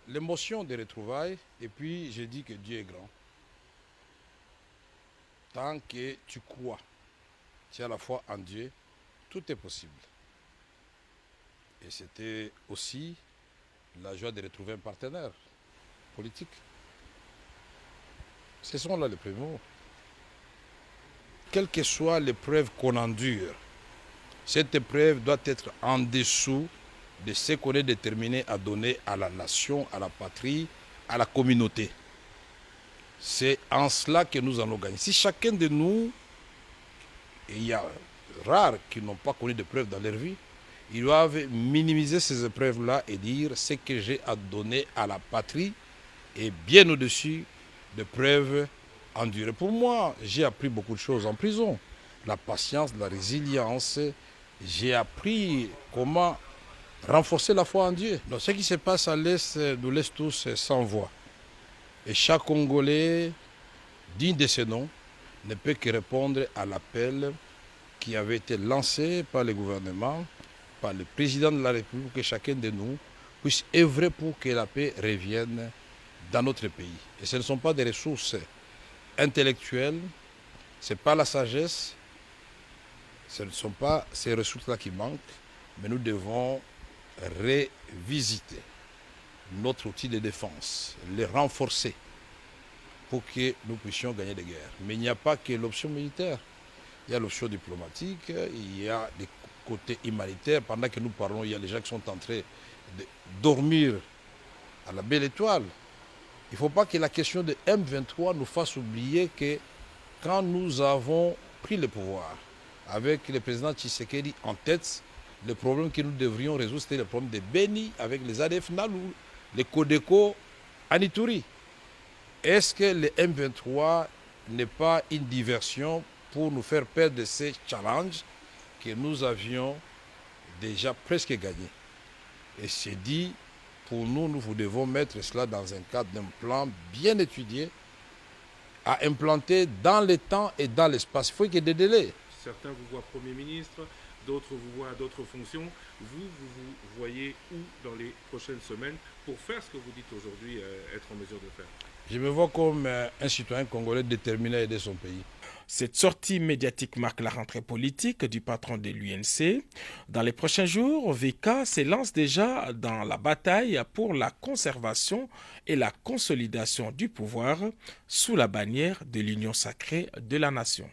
l'émotion des retrouvailles, et puis j'ai dit que Dieu est grand. Tant que tu crois, tu as la foi en Dieu, tout est possible. Et c'était aussi la joie de retrouver un partenaire politique. Ce sont là les premiers mots. Quelle que soit l'épreuve qu'on endure, cette épreuve doit être en dessous de ce qu'on est déterminé à donner à la nation, à la patrie, à la communauté. C'est en cela que nous allons gagner. Si chacun de nous, et il y a rares qui n'ont pas connu d'épreuves dans leur vie, ils doivent minimiser ces épreuves-là et dire ce que j'ai à donner à la patrie est bien au-dessus des preuves endurées. Pour moi, j'ai appris beaucoup de choses en prison. La patience, la résilience. J'ai appris comment renforcer la foi en Dieu. Donc, ce qui se passe à l'Est, nous laisse tous sans voix. Et chaque Congolais, digne de ce nom, ne peut que répondre à l'appel qui avait été lancé par le gouvernement, par le président de la République, que chacun de nous puisse œuvrer pour que la paix revienne dans notre pays. Et ce ne sont pas des ressources intellectuelles, ce n'est pas la sagesse, ce ne sont pas ces ressources-là qui manquent, mais nous devons revisiter notre outil de défense, le renforcer pour que nous puissions gagner des guerres. Mais il n'y a pas que l'option militaire. Il y a l'option diplomatique, il y a des côtés humanitaires. Pendant que nous parlons, il y a les gens qui sont en train de dormir à la belle étoile. Il ne faut pas que la question de M23 nous fasse oublier que quand nous avons pris le pouvoir, avec le président Tshisekedi en tête, le problème que nous devrions résoudre, c'était le problème de Beni avec les ADF Nalou, les Codeco en Ituri. Est-ce que le M23 n'est pas une diversion pour nous faire perdre ces challenges que nous avions déjà presque gagnés? Et c'est dit, pour nous, nous devons mettre cela dans un cadre d'un plan bien étudié, à implanter dans le temps et dans l'espace. Il faut qu'il y ait des délais. Certains vous voient Premier ministre, d'autres vous voient à d'autres fonctions. Vous voyez où dans les prochaines semaines pour faire ce que vous dites aujourd'hui être en mesure de faire? Je me vois comme un citoyen congolais déterminé à aider son pays. Cette sortie médiatique marque la rentrée politique du patron de l'UNC. Dans les prochains jours, VK s'élance déjà dans la bataille pour la conservation et la consolidation du pouvoir sous la bannière de l'Union sacrée de la nation.